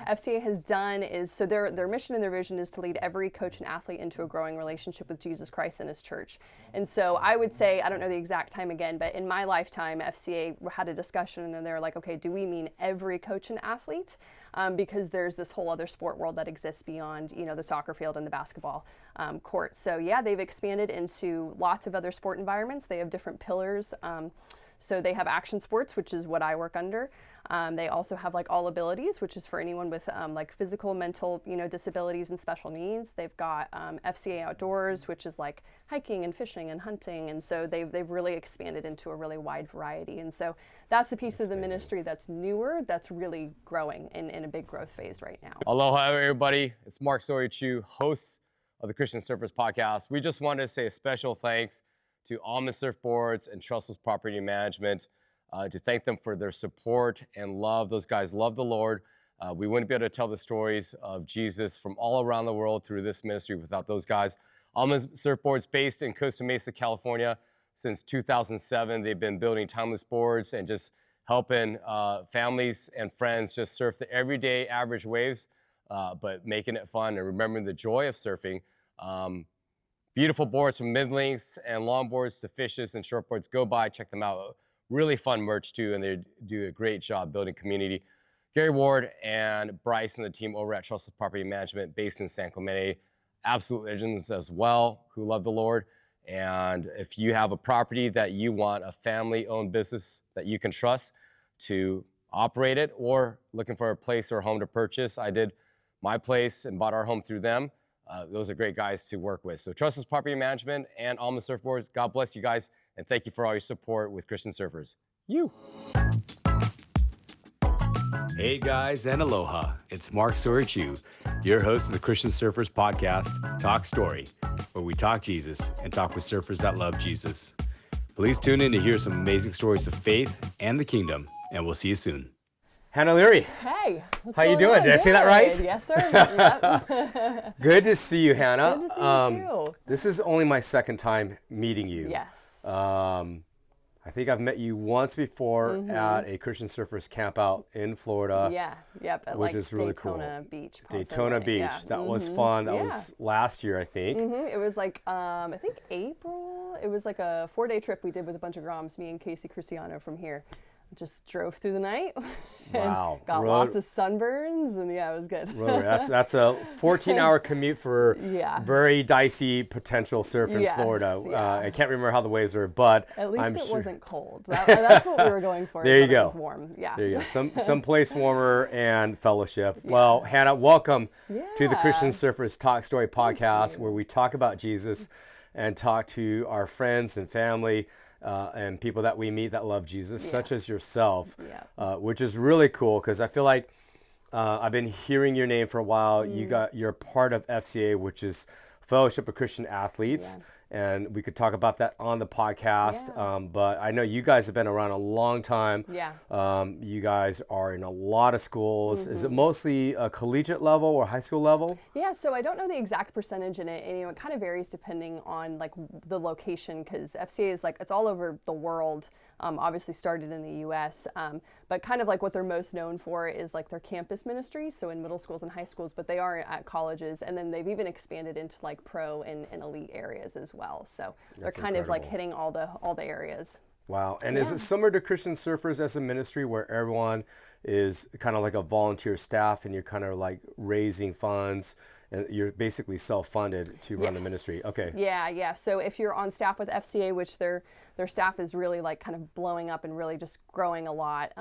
FCA has done is, so their mission and their vision is to lead every coach and athlete into a growing relationship with Jesus Christ and his church. And so I would say, I don't know the exact time again, but in my lifetime, FCA had a discussion and they're like, okay, do we mean every coach and athlete? Because there's this whole other sport world that exists beyond, the soccer field and the basketball court. So yeah, they've expanded into lots of other sport environments. They have different pillars. So they have Action Sports, which is what I work under. They also have like All Abilities, which is for anyone with like physical, mental, disabilities and special needs. They've got FCA Outdoors, which is like hiking and fishing and hunting. And so they've really expanded into a really wide variety. And so that's the piece of the ministry that's newer, that's really growing in a big growth phase right now. Aloha, everybody. It's Mark Sawyer-Chu, host of the Christian Surfers podcast. We just wanted to say a special thanks to Almond Surfboards and Trustless Property Management, to thank them for their support and love. Those guys love the Lord. We wouldn't be able to tell the stories of Jesus from all around the world through this ministry without those guys. Almond Surfboards, based in Costa Mesa, California. Since 2007, they've been building timeless boards and just helping families and friends just surf the everyday average waves, but making it fun and remembering the joy of surfing. Beautiful boards from mid-lengths and longboards to fishes and shortboards. Go by, check them out. Really fun merch too, and they do a great job building community. Gary Ward and Bryce and the team over at Trustless Property Management, based in San Clemente, absolute legends as well, who love the Lord. And if you have a property that you want a family-owned business that you can trust to operate it, or looking for a place or a home to purchase, I did my place and bought our home through them. Those are great guys to work with. So Trustless Property Management and Almond Surfboards, God bless you guys, and thank you for all your support with Christian Surfers. Hey guys, and aloha. It's Mark Sawyer-Chu, your host of the Christian Surfers podcast, Talk Story, where we talk Jesus and talk with surfers that love Jesus. Please tune in to hear some amazing stories of faith and the kingdom, and we'll see you soon. Hannah Leary. Hey. How you doing? Did I say that right? Yes, sir. Yep. Good to see you, Hannah. Good to see you too. This is only my second time meeting you. Yes. I think I've met you once before at a Christian Surfers camp out in Florida. Yeah, yep, at which like is really Daytona cool. Beach. Daytona Beach. Yeah. That was fun. That was last year, I think. It was like, I think April. It was like a 4-day trip we did with a bunch of Groms, me and Casey Cristiano from here. Just drove through the night. Wow. Got lots of sunburns, and yeah, it was good. That's a 14-hour commute for very dicey potential surf in Florida. I can't remember how the waves were, but at least I'm it sure wasn't cold. That's what we were going for. There you go. It was warm. Yeah. There you go. Some place warmer and fellowship. Yeah. Well, Hannah, welcome to the Christian Surfers Talk Story podcast, where we talk about Jesus and talk to our friends and family and people that we meet that love Jesus, such as yourself, which is really cool because I feel like I've been hearing your name for a while. You're part of FCA, which is Fellowship of Christian Athletes. And we could talk about that on the podcast. But I know you guys have been around a long time. You guys are in a lot of schools. Is it mostly a collegiate level or high school level? Yeah, so I don't know the exact percentage in it. And, it kind of varies depending on like the location, because FCA is like, it's all over the world. Obviously started in the US, but kind of like what they're most known for is like their campus ministry. So in middle schools and high schools, but they are at colleges, and then they've even expanded into like pro and elite areas as well. So they're kind of like hitting all the areas. Wow. And is it similar to Christian Surfers as a ministry where everyone is kind of like a volunteer staff and you're kind of like raising funds? And you're basically self-funded to run the ministry. Okay. Yeah. So if you're on staff with FCA, which their staff is really like kind of blowing up and really just growing a lot.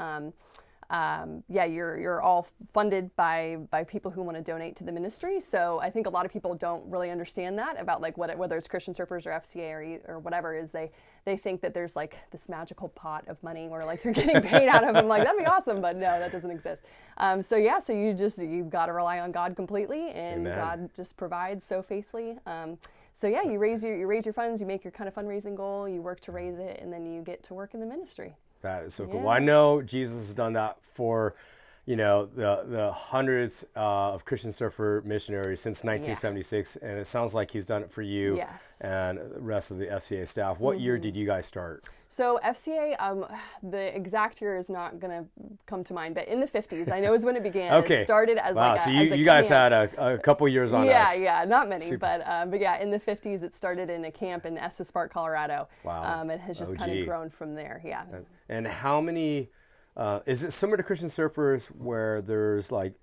You're all funded by people who want to donate to the ministry. So I think a lot of people don't really understand that about like whether it's Christian Surfers or FCA or whatever is they think that there's like this magical pot of money where like you're getting paid out of them. Like that'd be awesome, but no, that doesn't exist. So you've got to rely on God completely, and Amen. God just provides so faithfully. You raise your funds, you make your kind of fundraising goal, you work to raise it, and then you get to work in the ministry. That is so cool. Well, I know Jesus has done that for, the hundreds of Christian surfer missionaries since 1976, and it sounds like he's done it for you and the rest of the FCA staff. What year did you guys start? So FCA, the exact year is not going to come to mind, but in the 50s, I know is when it began. Okay. It started as wow. like a, So as a you guys camp. had a couple years on Yeah, us. yeah, not many, Super. but yeah, in the 50s, it started in a camp in Estes Park, Colorado. Wow. It has just kind of grown from there. Yeah. And how many? Is it similar to Christian Surfers where there's like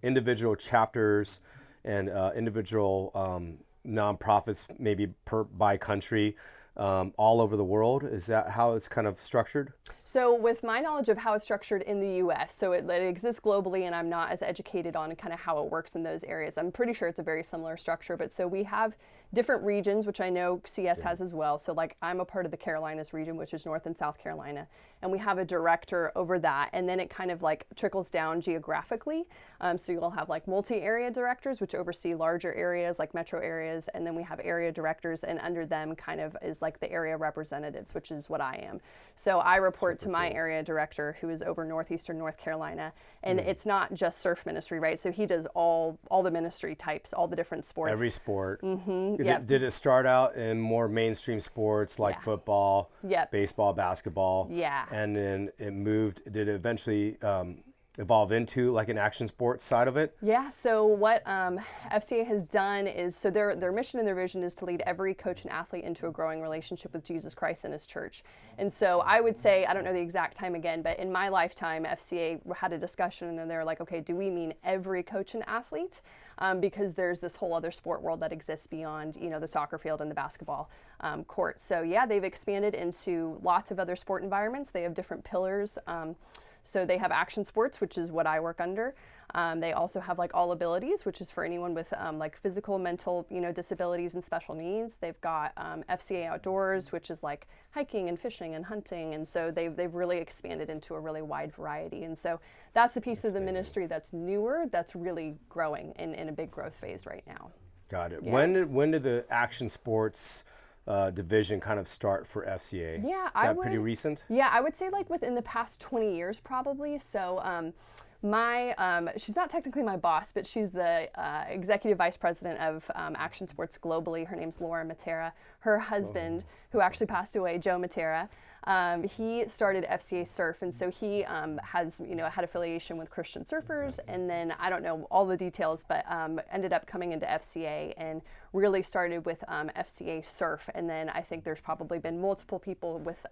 individual chapters and individual nonprofits, maybe by country, all over the world? Is that how it's kind of structured? So with my knowledge of how it's structured in the U.S., so it exists globally, and I'm not as educated on kind of how it works in those areas. I'm pretty sure it's a very similar structure, but so we have different regions, which I know CS has as well. So like I'm a part of the Carolinas region, which is North and South Carolina, and we have a director over that, and then it kind of like trickles down geographically. So you'll have like multi-area directors, which oversee larger areas like metro areas, and then we have area directors, and under them kind of is like the area representatives, which is what I am. So I report to my area director, who is over northeastern North Carolina, and it's not just surf ministry, right? So he does all the ministry types, all the different sports. Every sport. Yep. Did it start out in more mainstream sports like football, baseball, basketball? Yeah. And then it moved. Did it eventually evolve into like an action sports side of it? Yeah, so what FCA has done is, so their mission and their vision is to lead every coach and athlete into a growing relationship with Jesus Christ and his church. And so I would say, I don't know the exact time again, but in my lifetime, FCA had a discussion and they're like, okay, do we mean every coach and athlete? Because there's this whole other sport world that exists beyond, the soccer field and the basketball court. So yeah, they've expanded into lots of other sport environments. They have different pillars. So they have Action Sports, which is what I work under. They also have like All Abilities, which is for anyone with like physical, mental, disabilities and special needs. They've got FCA Outdoors, which is like hiking and fishing and hunting. And so they've really expanded into a really wide variety. And so that's the piece of the ministry that's newer, that's really growing in a big growth phase right now. Got it. Yeah. When did the Action Sports division kind of start for FCA? Yeah, Is that pretty recent? Yeah, I would say like within the past 20 years probably. So she's not technically my boss, but she's the executive vice president of Action Sports globally. Her name's Laura Matera. Her husband, who actually passed away, Joe Matera, he started FCA Surf, and so he has had affiliation with Christian Surfers, and then I don't know all the details, but ended up coming into FCA and really started with FCA Surf, and then I think there's probably been multiple people with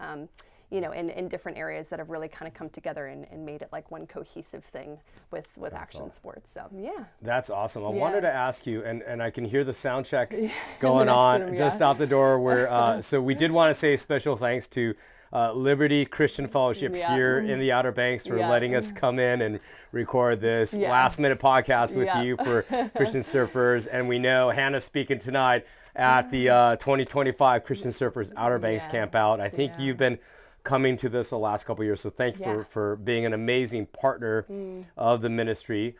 in different areas that have really kind of come together and made it like one cohesive thing with Action Sports. So yeah. That's awesome. I wanted to ask you, and I can hear the sound check In going the next on room, just out the door. Where so we did want to say special thanks to Liberty Christian Fellowship here in the Outer Banks for letting us come in and record this last minute podcast with you for Christian Surfers. And we know Hannah's speaking tonight at the 2025 Christian Surfers Outer Banks Camp Out. I think you've been coming to this the last couple of years, so thank you for being an amazing partner of the ministry.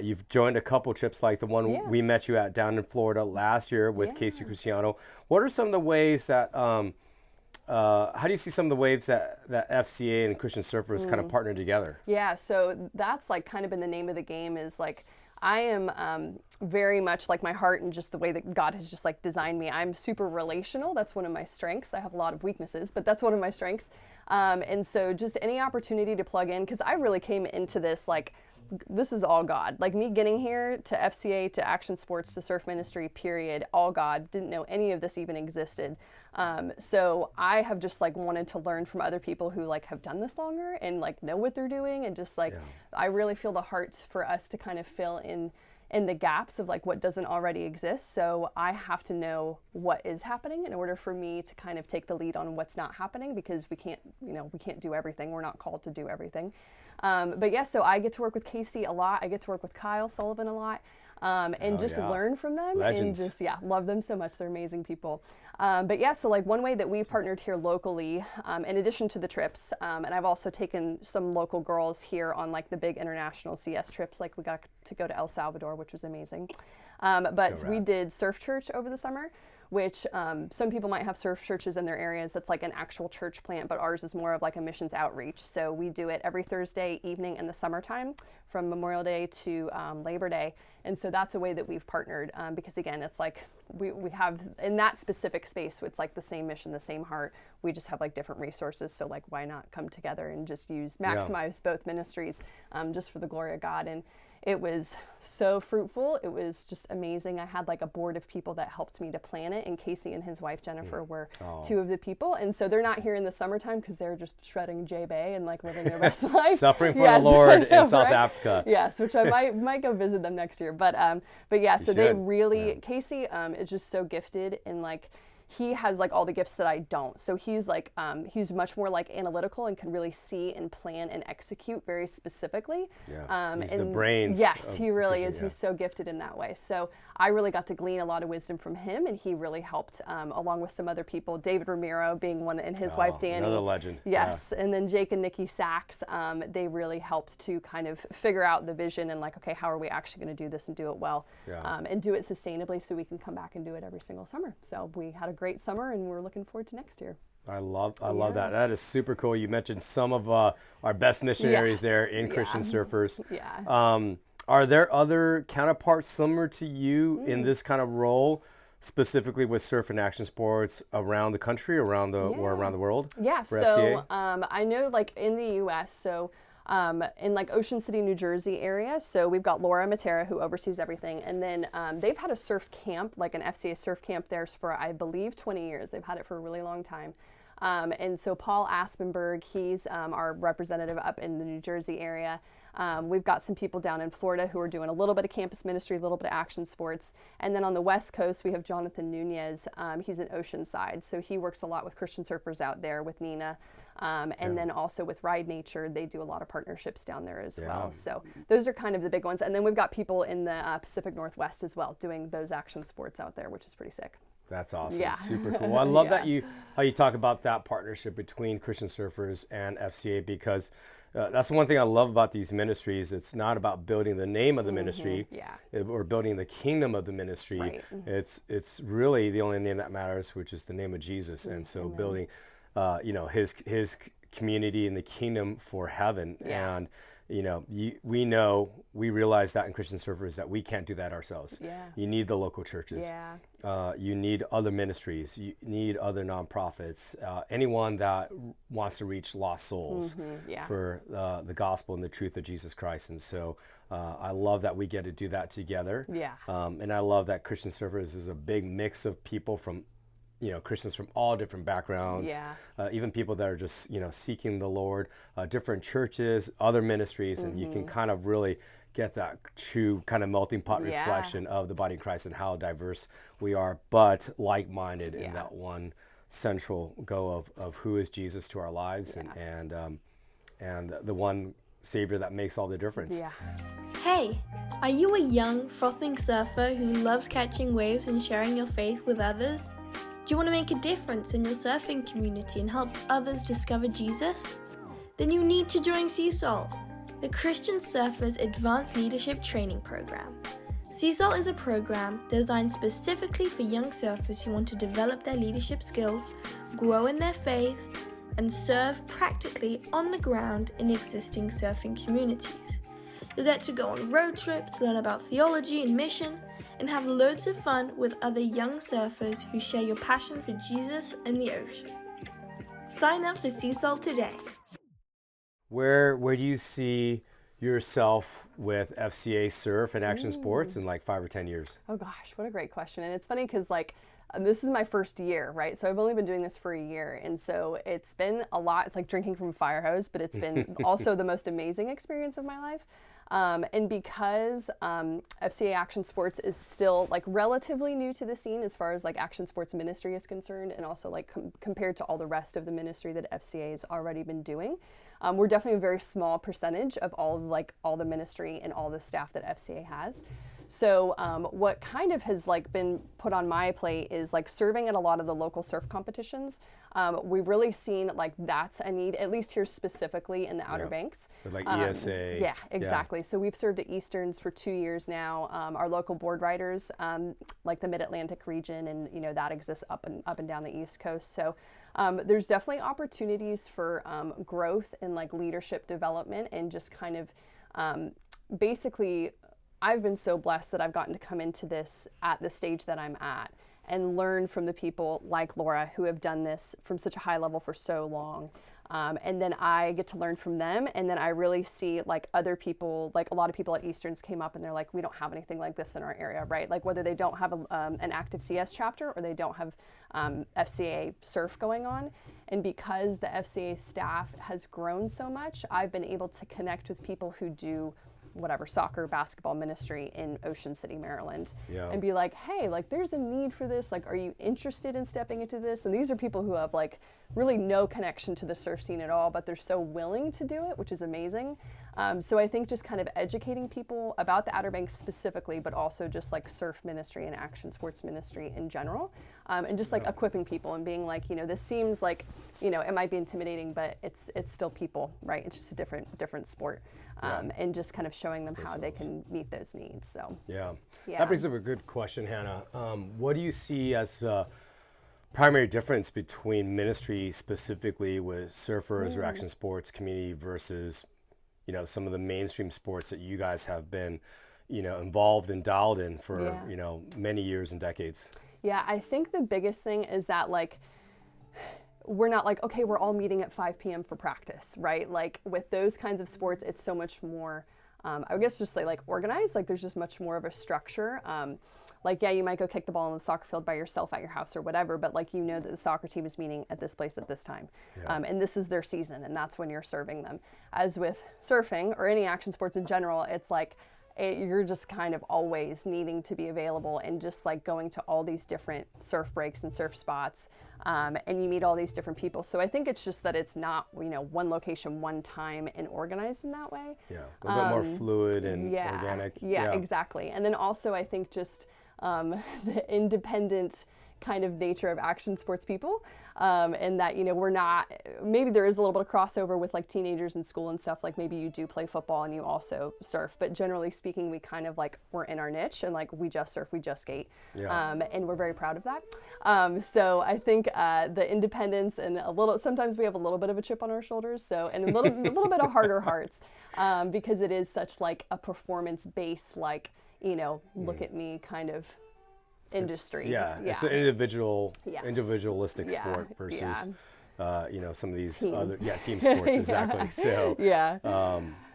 You've joined a couple trips like the one we met you at down in Florida last year with Casey Cristiano. What are some of the ways that how do you see some of the ways that FCA and Christian Surfers kind of partner together? Yeah, so that's like kind of been the name of the game, is like I am very much like my heart and just the way that God has just like designed me. I'm super relational. That's one of my strengths. I have a lot of weaknesses, but that's one of my strengths. And so just any opportunity to plug in, because I really came into this like, this is all God. Like me getting here to FCA, to Action Sports, to surf ministry, period, all God. Didn't know any of this even existed. So I have just like wanted to learn from other people who like have done this longer and like know what they're doing, and just like I really feel the heart for us to kind of fill in the gaps of like what doesn't already exist. So I have to know what is happening in order for me to kind of take the lead on what's not happening, because we can't do everything. We're not called to do everything. But yeah, so I get to work with Casey a lot. I get to work with Kyle Sullivan a lot. And learn from them. Legends. And just, love them so much. They're amazing people. But yeah, so like one way that we've partnered here locally, in addition to the trips, and I've also taken some local girls here on like the big international CS trips. Like we got to go to El Salvador, which was amazing. But we did Surf Church over the summer, which some people might have surf churches in their areas that's like an actual church plant, but ours is more of like a missions outreach. So we do it every Thursday evening in the summertime from Memorial Day to Labor Day. And so that's a way that we've partnered because again, it's like we have in that specific space, it's like the same mission, the same heart. We just have like different resources. So like, why not come together and just maximize both ministries just for the glory of God. And it was so fruitful. It was just amazing. I had like a board of people that helped me to plan it, and Casey and his wife Jennifer were two of the people. And so they're not here in the summertime because they're just shredding J-Bay and like living their best life. Suffering for the Lord in South Africa. Yes, which I might go visit them next year. But yeah, so they really, Casey is just so gifted in like, he has like all the gifts that I don't. So he's like, he's much more like analytical and can really see and plan and execute very specifically. Yeah, he's the brains. Yes, he really is. Yeah. He's so gifted in that way. So I really got to glean a lot of wisdom from him, and he really helped along with some other people, David Ramiro being one, and his wife Danny. Another legend. Yes, and then Jake and Nikki Sachs, they really helped to kind of figure out the vision and like, okay, how are we actually going to do this and do it well and do it sustainably so we can come back and do it every single summer. So we had a great summer, and we're looking forward to next year. I love that. That is super cool. You mentioned some of our best missionaries there in Christian Surfers. Yeah. Are there other counterparts similar to you in this kind of role, specifically with surf and action sports around the country, or around the world? Yeah. For so FCA? I know like in the U.S. So. In like Ocean City, New Jersey area. So we've got Laura Matera who oversees everything. And then they've had a surf camp, like an FCA surf camp there for, I believe, 20 years. They've had it for a really long time. And so Paul Aspenberg, he's our representative up in the New Jersey area. We've got some people down in Florida who are doing a little bit of campus ministry, a little bit of action sports. And then on the West Coast, we have Jonathan Nunez. He's in Oceanside. So he works a lot with Christian surfers out there with Nina. And then also with Ride Nature, they do a lot of partnerships down there as well. So those are kind of the big ones. And then we've got people in the Pacific Northwest as well doing those action sports out there, which is pretty sick. That's awesome. Yeah. Super cool. Well, I love that how you talk about that partnership between Christian surfers and FCA, because that's one thing I love about these ministries. It's not about building the name of the ministry or building the kingdom of the ministry. Right. It's really the only name that matters, which is the name of Jesus. And so building his community in the kingdom for heaven. Yeah. And we realize that in Christian surfers that we can't do that ourselves. Yeah. You need the local churches. Yeah. You need other ministries. You need other nonprofits. Anyone that wants to reach lost souls for the gospel and the truth of Jesus Christ. And so I love that we get to do that together. Yeah. And I love that Christian surfers is a big mix of people from Christians from all different backgrounds, even people that are just, seeking the Lord, different churches, other ministries, and you can kind of really get that true kind of melting pot reflection of the body of Christ and how diverse we are, but like-minded in that one central goal of who is Jesus to our lives and the one Savior that makes all the difference. Yeah. Hey, are you a young, frothing surfer who loves catching waves and sharing your faith with others? Do you want to make a difference in your surfing community and help others discover Jesus? Then you need to join CSOL, the Christian Surfers Advanced Leadership Training Program. CSOL is a program designed specifically for young surfers who want to develop their leadership skills, grow in their faith, and serve practically on the ground in existing surfing communities. You'll get to go on road trips, learn about theology and mission, and have loads of fun with other young surfers who share your passion for Jesus and the ocean. Sign up for CSOL today. Where do you see yourself with FCA Surf and Action Sports in like 5 or 10 years? Oh gosh, what a great question. And it's funny because this is my first year, right? So I've only been doing this for a year. And so it's been a lot. It's like drinking from a fire hose, but it's been also the most amazing experience of my life. And because FCA Action Sports is still like relatively new to the scene as far as like action sports ministry is concerned, and also like compared to all the rest of the ministry that FCA has already been doing, we're definitely a very small percentage of all the ministry and all the staff that FCA has. So what kind of has like been put on my plate is like serving at a lot of the local surf competitions. We've really seen like that's a need, at least here specifically in the Outer Banks. With like ESA. Yeah, exactly. So we've served at Easterns for 2 years now. Our local board riders, like the Mid-Atlantic region, and you know that exists up and down the East Coast. So there's definitely opportunities for growth and like leadership development, and just kind of basically, I've been so blessed that I've gotten to come into this at the stage that I'm at and learn from the people like Laura who have done this from such a high level for so long. And then I get to learn from them. And then I really see like other people, like a lot of people at Easterns came up and they're like, we don't have anything like this in our area, right? Like whether they don't have an active CS chapter or they don't have FCA surf going on. And because the FCA staff has grown so much, I've been able to connect with people who do whatever, soccer, basketball ministry in Ocean City, Maryland, and be like, hey, like there's a need for this. Like, are you interested in stepping into this? And these are people who have like really no connection to the surf scene at all, but they're so willing to do it, which is amazing. So I think just kind of educating people about the Outer Banks specifically, but also just like surf ministry and action sports ministry in general, and just like equipping people and being like, you know, this seems like, you know, it might be intimidating, but it's still people, right? It's just a different sport. And just kind of showing them how they can meet those needs. So That brings up a good question, Hannah. What do you see as the primary difference between ministry specifically with surfers or action sports community versus, you know, some of the mainstream sports that you guys have been, you know, involved and dialed in for, you know, many years and decades? Yeah, I think the biggest thing is that like, we're not like, okay, we're all meeting at 5 p.m. for practice, right? Like with those kinds of sports, it's so much more, I guess just like organized, like there's just much more of a structure. Like, yeah, you might go kick the ball on the soccer field by yourself at your house or whatever, but like, you know that the soccer team is meeting at this place at this time. And this is their season, and that's when you're serving them. As with surfing or any action sports in general, it's like, you're just kind of always needing to be available and just like going to all these different surf breaks and surf spots, and you meet all these different people. So I think it's just that it's not, you know, one location, one time, and organized in that way. Yeah, a little bit more fluid and organic. Yeah, exactly. And then also I think just the independent kind of nature of action sports people, and that, you know, we're not, maybe there is a little bit of crossover with like teenagers in school and stuff, like maybe you do play football and you also surf, but generally speaking, we kind of like, we're in our niche and like we just surf, we just skate, and we're very proud of that. So I think the independence and sometimes we have a little bit of a chip on our shoulders, so, and a little bit of harder hearts, because it is such like a performance based, like, you know, look at me kind of industry. It's an individualistic sport versus you know, some of these other team sports. Exactly. So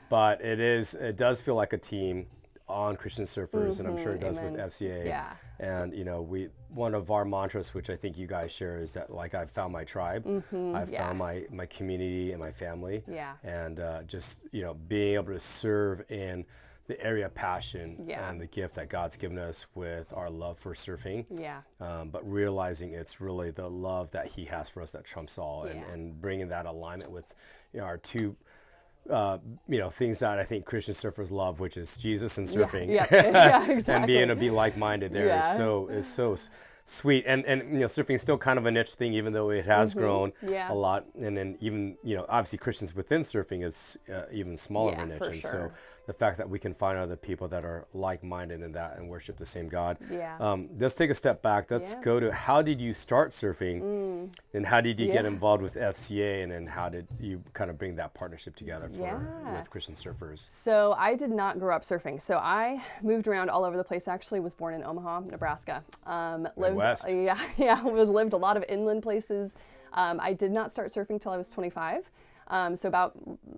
but it does feel like a team on Christian surfers, and I'm sure it does with FCA. And you know, one of our mantras, which I think you guys share, is that like I've found my tribe, I've found my community and my family, and just, you know, being able to serve in the area of passion and the gift that God's given us with our love for surfing, but realizing it's really the love that He has for us that trumps all, and bringing that alignment with, you know, our two, you know, things that I think Christian surfers love, which is Jesus and surfing, exactly. and being able to be like-minded there is so sweet. And you know, surfing is still kind of a niche thing, even though it has grown a lot. And then even, you know, obviously Christians within surfing is even smaller of a niche. And so the fact that we can find other people that are like-minded in that and worship the same God. Let's take a step back. Let's go to, how did you start surfing, and how did you get involved with FCA, and then how did you kind of bring that partnership together with Christian surfers? So I did not grow up surfing. So I moved around all over the place. I actually was born in Omaha, Nebraska. West. Lived a lot of inland places. I did not start surfing till I was 25. So about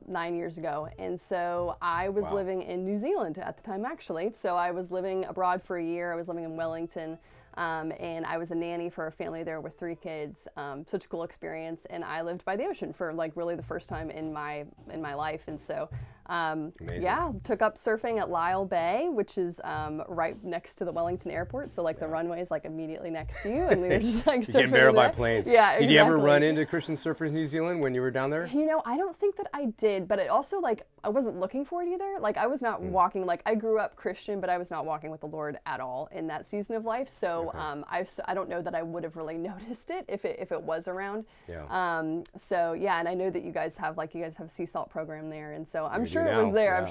9 years ago. And so I was living in New Zealand at the time, actually. So I was living abroad for a year. I was living in Wellington, and I was a nanny for a family there with 3 kids. Such a cool experience. And I lived by the ocean for like really the first time in my life. And so Yeah, took up surfing at Lyle Bay, which is right next to the Wellington Airport. So like the runway is like immediately next to you, and we were just like surfing. Getting barreled by planes. Yeah, Did you ever run into Christian surfers New Zealand when you were down there? You know, I don't think that I did, but it also like I wasn't looking for it either. Like I was not walking. Like I grew up Christian, but I was not walking with the Lord at all in that season of life. So I don't know that I would have really noticed it if it was around. Yeah. So yeah, and I know that you guys have a sea salt program there, and so I'm sure it was there. Yeah. I'm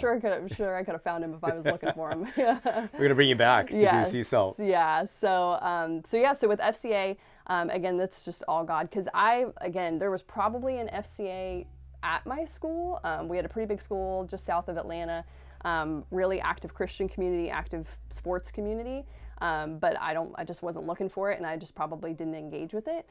sure I could have found him if I was looking for him. Yeah. We're gonna bring you back to do sea salt. Yeah. So with FCA, again, that's just all God, because there was probably an FCA at my school. We had a pretty big school just south of Atlanta, really active Christian community, active sports community. But I just wasn't looking for it, and I just probably didn't engage with it.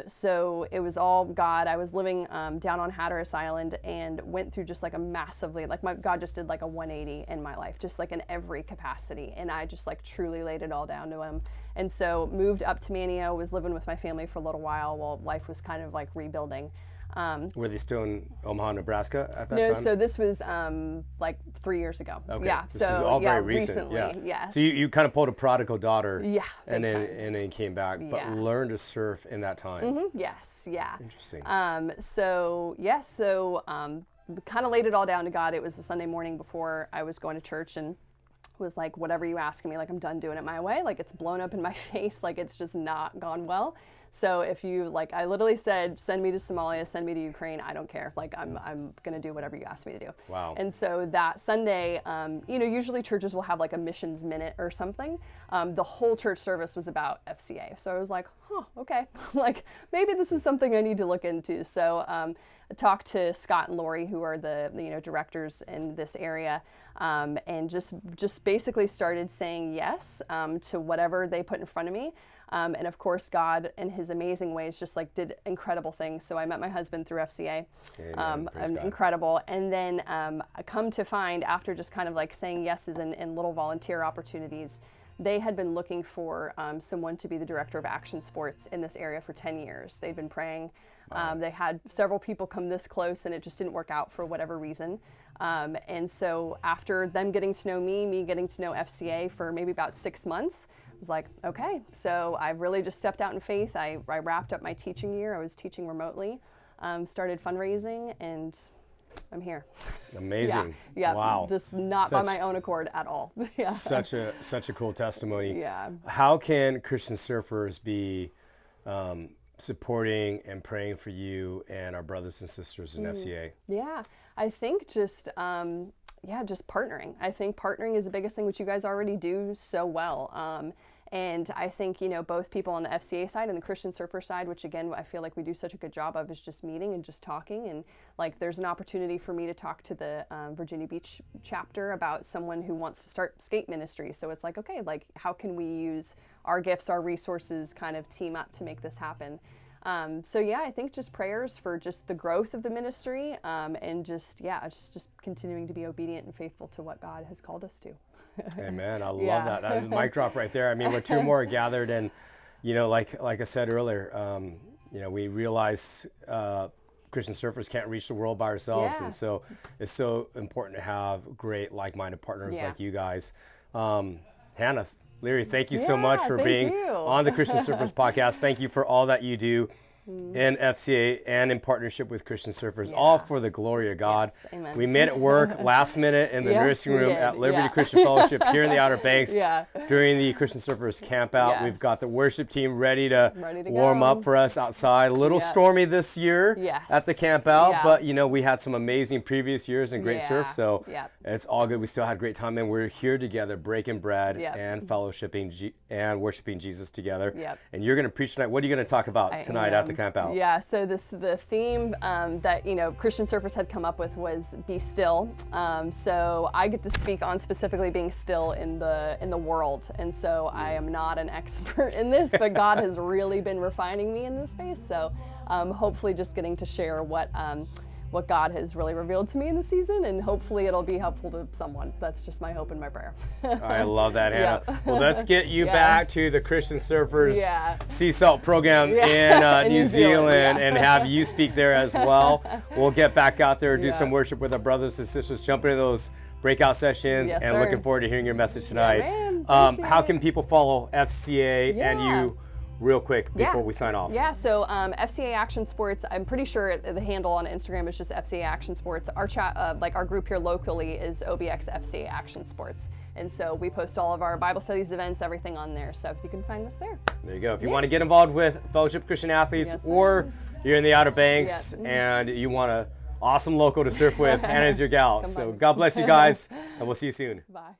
So it was all God. I was living down on Hatteras Island and went through just like a massively, God just did like a 180 in my life, just like in every capacity. And I just like truly laid it all down to him. And so moved up to Manio, was living with my family for a little while life was kind of like rebuilding. Were they still in Omaha, Nebraska at that No, time? so this was like 3 years ago. Okay. Yeah, This is all very recently. Yeah. Yes. So you kind of pulled a prodigal daughter. Yeah, and big then time. Came back, but Yeah. learned to surf in that time. Mm-hmm. Yes. Yeah. Interesting. Kind of laid it all down to God. It was a Sunday morning before I was going to church, and was like, whatever you ask me, like I'm done doing it my way. Like it's blown up in my face. Like it's just not gone well. So if you I literally said, send me to Somalia, send me to Ukraine. I don't care. Like I'm gonna do whatever you ask me to do. Wow. And so that Sunday, usually churches will have like a missions minute or something. The whole church service was about FCA. So I was like, okay, like maybe this is something I need to look into. So I talked to Scott and Lori, who are the directors in this area, and just basically started saying yes to whatever they put in front of me. And of course, God, in His amazing ways, just like did incredible things. So I met my husband through FCA, incredible. And then I come to find, after just kind of like saying yeses and little volunteer opportunities, they had been looking for someone to be the director of Action Sports in this area for 10 years. They'd been praying. They had several people come this close, and it just didn't work out for whatever reason. And so after them getting to know me getting to know FCA for maybe about 6 months, I was like, okay. So I really just stepped out in faith. I wrapped up my teaching year. I was teaching remotely, started fundraising, and I'm here. Amazing. Yeah. Wow. Just not by my own accord at all. Yeah. Such a cool testimony. Yeah. How can Christian surfers be supporting and praying for you and our brothers and sisters in FCA? Yeah, I think just partnering. I think partnering is the biggest thing, which you guys already do so well. And I think, both people on the FCA side and the Christian surfer side, which again, I feel like we do such a good job of, is just meeting and just talking. And like, there's an opportunity for me to talk to the Virginia Beach chapter about someone who wants to start skate ministry. So it's like, okay, like how can we use our gifts, our resources, kind of team up to make this happen? I think just prayers for just the growth of the ministry, and just continuing to be obedient and faithful to what God has called us to. Amen. I love that. Mic drop right there. I mean, we're two more gathered, and like I said earlier, we realize Christian surfers can't reach the world by ourselves, and so it's so important to have great like-minded partners like you guys. Hannah Leary, thank you so much for being on the Christian Surfers podcast. Thank you for all that you do in FCA and in partnership with Christian Surfers, all for the glory of God. Yes, amen. We made it work last minute in the nursing room at Liberty Christian Fellowship here in the Outer Banks during the Christian Surfers camp out. We've got the worship team ready to warm up for us outside. A little stormy this year at the camp out, but we had some amazing previous years and great surf, so it's all good. We still had a great time, and we're here together breaking bread and fellowshipping and worshiping Jesus together. And you're going to preach tonight. What are you going to talk about tonight at the camp out? Yeah, so the theme that Christian surfers had come up with was be still. So I get to speak on specifically being still in the world, and so I am not an expert in this, but God has really been refining me in this space. So hopefully, just getting to share what what God has really revealed to me in the season, and hopefully it'll be helpful to someone. That's just my hope and my prayer. I love that, Hannah. Yep. Well, let's get you Yes. back to the Christian Surfers Yeah. Sea Salt program Yeah. in In New New Zealand, Zealand yeah. and have you speak there as well. We'll get back out there, do Yeah. some worship with our brothers and sisters, jump into those breakout sessions, Yes, and sir. looking forward to hearing your message tonight. man. How Appreciate can it. people follow FCA and Yeah. you real quick before Yeah. we sign off? Yeah, so FCA Action Sports, I'm pretty sure the handle on Instagram is just FCA Action Sports. Our chat, our group here locally is OBX FCA Action Sports. And so we post all of our Bible studies, events, everything on there. So you can find us there. There you go. If you want to get involved with Fellowship Christian Athletes, Yes, or you're in the Outer Banks Yes. and you want an awesome local to surf with, Hannah is your gal. Come So by. God bless you guys, and we'll see you soon. Bye.